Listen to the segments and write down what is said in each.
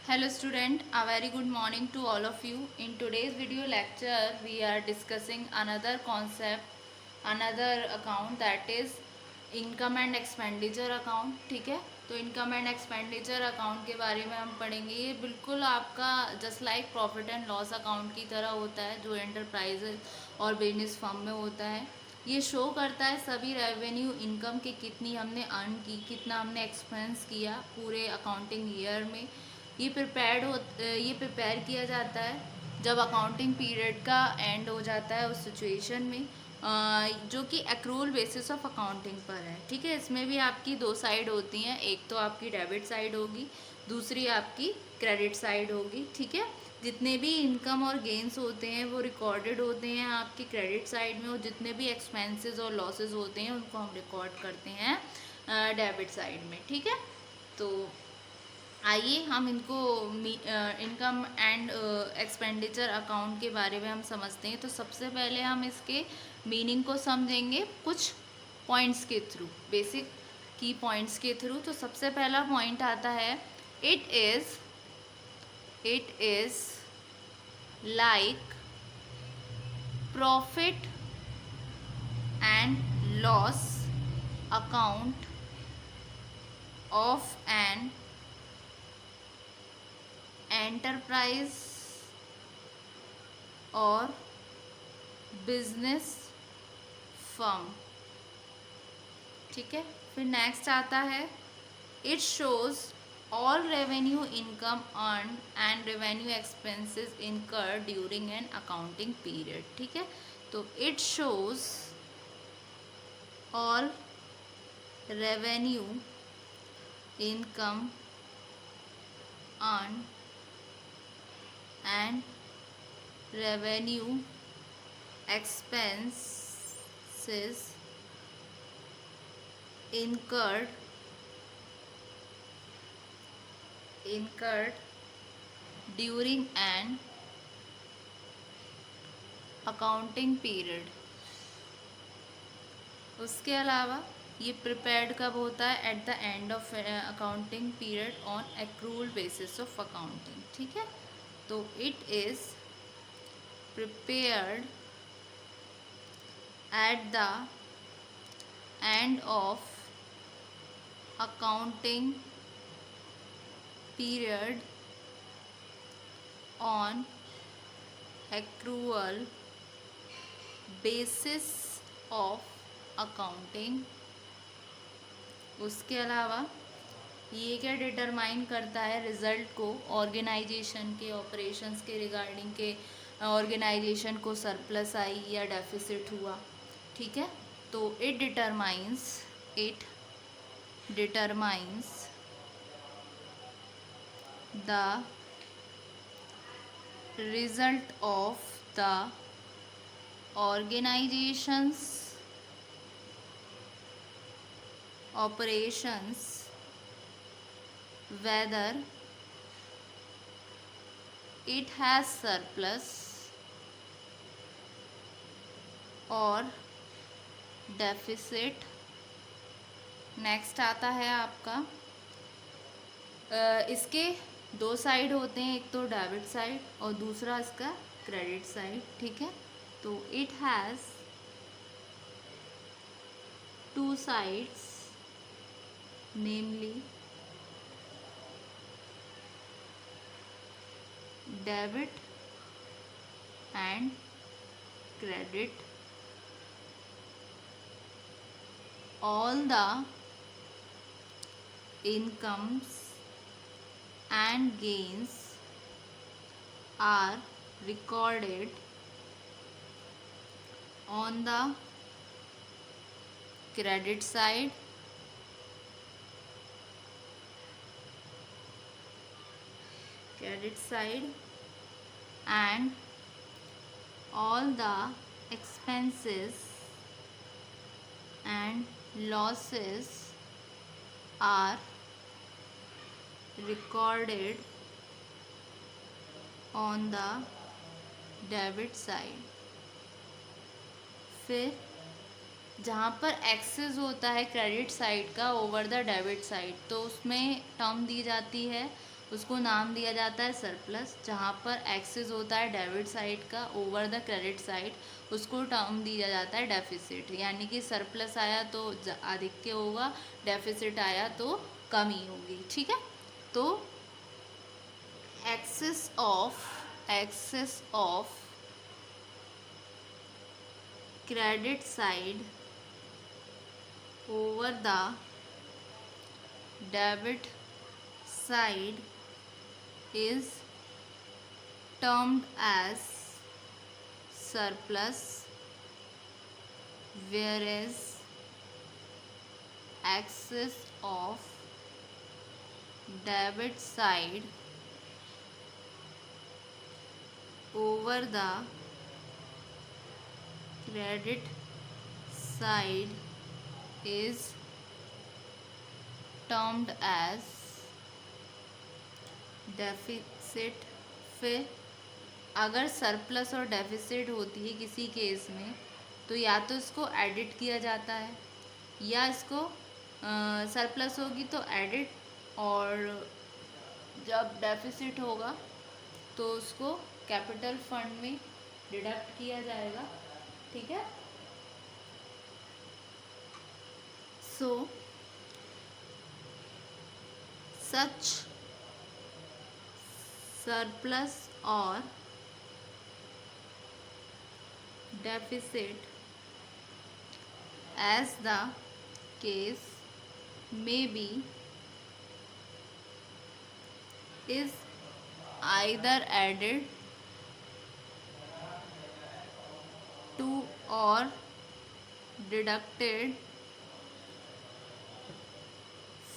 Hello student, a very good morning to all of you. In today's video lecture, we are discussing another concept, another account, that is income and expenditure account. ठीक है, तो income and expenditure account के बारे में हम पढ़ेंगे. ये बिल्कुल आपका just like profit and loss account की तरह होता है जो एंटरप्राइजेज और बिजनेस फर्म में होता है. ये शो करता है सभी रेवेन्यू इनकम के कितनी हमने अर्न की, कितना हमने एक्सपेंस किया पूरे अकाउंटिंग ईयर में. ये प्रिपेयर किया जाता है जब अकाउंटिंग पीरियड का एंड हो जाता है उस सिचुएशन में, जो कि एक्रूल बेसिस ऑफ अकाउंटिंग पर है. ठीक है, इसमें भी आपकी दो साइड होती हैं, एक तो आपकी डेबिट साइड होगी, दूसरी आपकी क्रेडिट साइड होगी. ठीक है, जितने भी इनकम और गेंस होते हैं वो रिकॉर्डेड होते हैं आपकी क्रेडिट साइड में, और जितने भी एक्सपेंसेस और लॉसेस होते हैं उनको हम रिकॉर्ड करते हैं डेबिट साइड में. ठीक है, तो आइए हम इनको इनकम एंड एक्सपेंडिचर अकाउंट के बारे में हम समझते हैं. तो सबसे पहले हम इसके मीनिंग को समझेंगे कुछ पॉइंट्स के थ्रू, बेसिक की पॉइंट्स के थ्रू. तो सबसे पहला पॉइंट आता है, it is like profit and loss account of an enterprise और बिजनेस फर्म. ठीक है, फिर नेक्स्ट आता है, it shows all revenue income earn and revenue expenses इनकर ड्यूरिंग एन अकाउंटिंग पीरियड. ठीक है, तो it shows all revenue income earn and revenue expenses incurred during an accounting period. उसके अलावा ये प्रिपेयर्ड कब होता है, at the end of accounting period on accrual basis of accounting. ठीक है, तो it is prepared at the end of accounting period on accrual basis of accounting. उसके अलावा ये क्या डिटरमाइन करता है रिजल्ट को, ऑर्गेनाइजेशन के ऑपरेशंस के रिगार्डिंग के ऑर्गेनाइजेशन को सरप्लस आई या डेफिसिट हुआ. ठीक है, तो it determines the result of the organisations operations whether it has surplus or deficit. Next आता है आपका, इसके दो साइड होते हैं, एक तो डेबिट साइड और दूसरा इसका क्रेडिट साइड. ठीक है, तो it has two sides, namely debit and credit. All the incomes and gains are recorded on the credit side and all the expenses and losses are recorded on the debit side. फिर जहाँ पर access होता है credit side का over the debit side, तो उसमें term दी जाती है उसको नाम दिया जाता है सरप्लस। जहाँ पर एक्सेस होता है डेबिट साइड का ओवर द क्रेडिट साइड, उसको टर्म दिया जाता है डेफिसिट। यानी कि सरप्लस आया तो अधिक्य होगा, डेफिसिट आया तो कमी होगी। ठीक है, तो excess of credit side over the debit side is termed as surplus, whereas excess of debit side over the credit side is termed as deficit. फिर अगर सरप्लस और डेफिसिट होती है किसी केस में, तो या तो इसको एडिट किया जाता है या इसको सरप्लस होगी तो एडिट, और जब डेफिसिट होगा तो उसको कैपिटल फंड में डिडक्ट किया जाएगा। ठीक है, सो सच सरप्लस और deficit as the case may be is either added to or deducted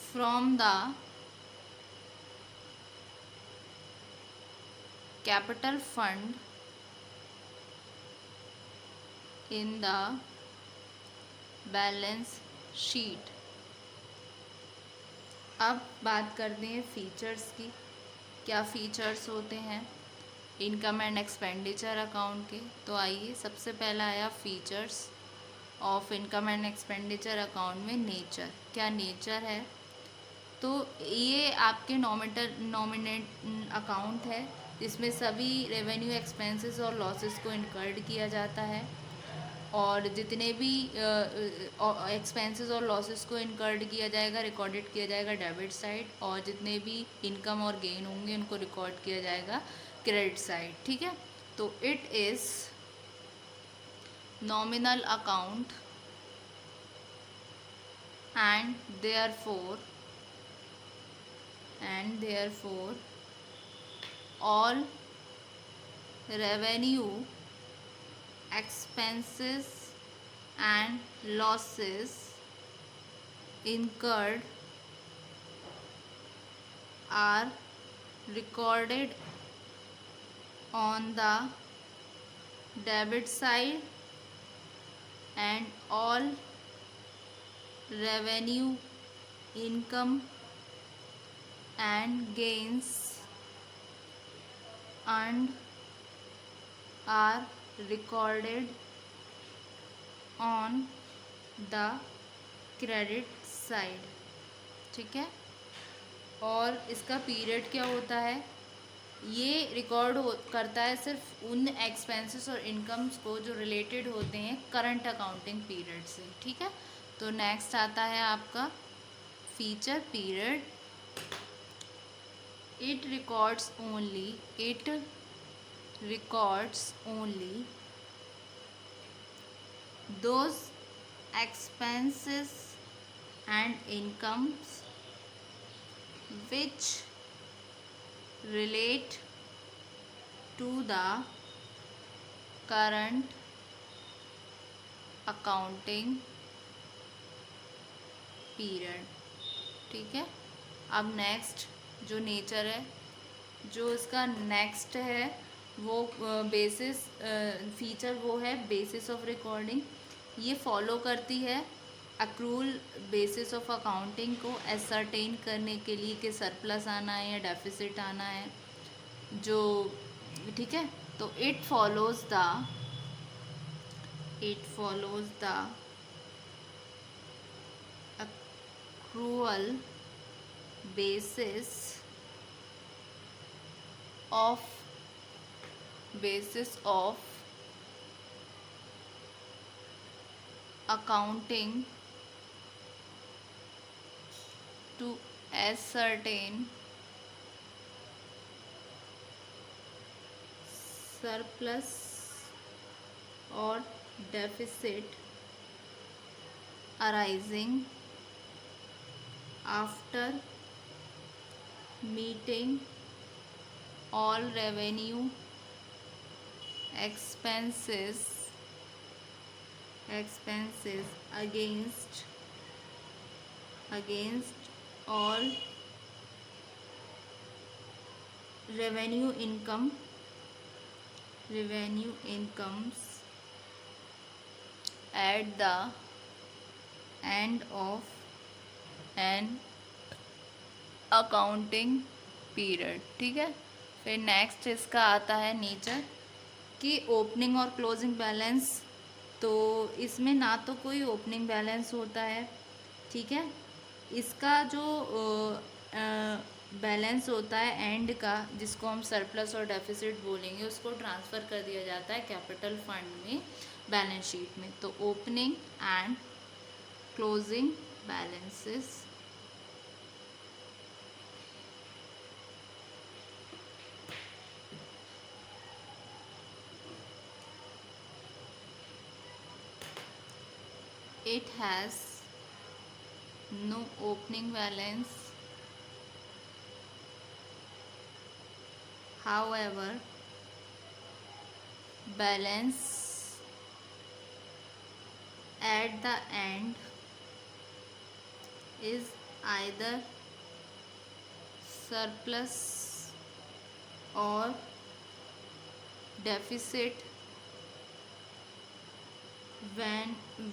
from the capital fund in the balance sheet. अब बात करते हैं फीचर्स की। क्या फीचर्स होते हैं इनकम एंड एक्सपेंडिचर अकाउंट के? तो आइए, सबसे पहला आया features of income and expenditure account में नेचर। क्या नेचर है? तो ये आपके नॉमिनेट अकाउंट है जिसमें सभी रेवेन्यू एक्सपेंसेस और लॉसेस को इनकर्ड किया जाता है, और जितने भी एक्सपेंसेस और लॉसेस को इनकर्ड किया जाएगा, रिकॉर्डेड किया जाएगा डेबिट साइड, और जितने भी इनकम और गेन होंगे उनको रिकॉर्ड किया जाएगा क्रेडिट साइड। ठीक है, तो it is nominal account and therefore all revenue, expenses and losses incurred are recorded on the debit side, and all revenue, income and gains earned are recorded on the credit side। ठीक है, और इसका period क्या होता है? ये record करता है सिर्फ उन एक्सपेंसेस और इनकम्स को जो रिलेटेड होते हैं करंट अकाउंटिंग पीरियड से। ठीक है, तो नेक्स्ट आता है आपका feature period. It records only those expenses and incomes which relate to the current accounting period। ठीक है, अब नेक्स्ट जो नेचर है, जो इसका नेक्स्ट है वो बेसिस फीचर, वो है बेसिस ऑफ रिकॉर्डिंग। ये फॉलो करती है अक्रूल बेसिस ऑफ अकाउंटिंग को एसरटेन करने के लिए कि सरप्लस आना है या डेफिसिट आना है जो। ठीक है, तो it follows the accrual basis of basis of accounting to ascertain surplus or deficit arising after meeting all revenue expenses against all revenue incomes at the end of an accounting period. ठीक है, फिर next इसका आता है nature कि opening और closing balance. तो इसमें ना तो कोई ओपनिंग बैलेंस होता है, ठीक है। इसका जो बैलेंस होता है एंड का, जिसको हम सरप्लस और डेफिसिट बोलेंगे, उसको ट्रांसफ़र कर दिया जाता है कैपिटल फंड में, बैलेंस शीट में। तो opening and closing balances it has no opening balance, however balance at the end is either surplus or deficit,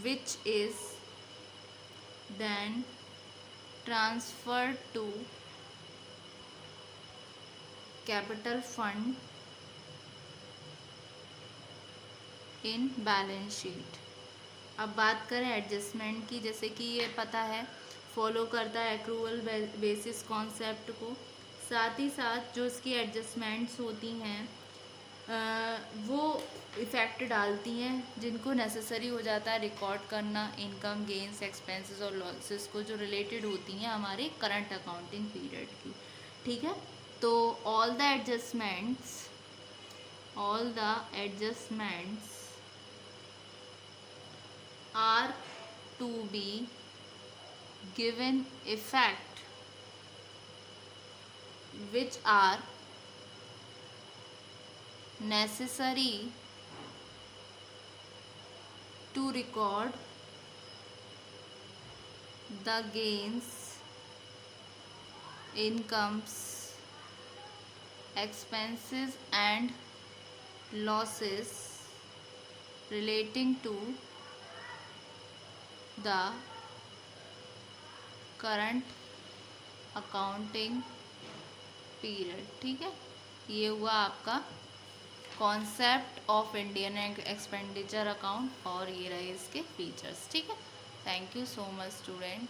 which is then transferred to capital fund in balance sheet। अब बात करें adjustment की, जैसे कि ये पता है फॉलो करता है एक्रूवल बेसिस कॉन्सेप्ट को। साथ ही साथ जो इसकी एडजस्टमेंट्स होती हैं वो इफ़ेक्ट डालती हैं, जिनको नेसेसरी हो जाता है रिकॉर्ड करना इनकम गेन्स एक्सपेंसेस और लॉसेस को, जो रिलेटेड होती हैं हमारे करंट अकाउंटिंग पीरियड की। ठीक है, तो all the adjustments are to be given effect, which are necessary to record the gains, incomes, expenses and losses relating to the current accounting period. ठीक है, ये हुआ आपका concept of Indian expenditure account और ये रहे इसके फीचर्स। ठीक है, thank you so much student.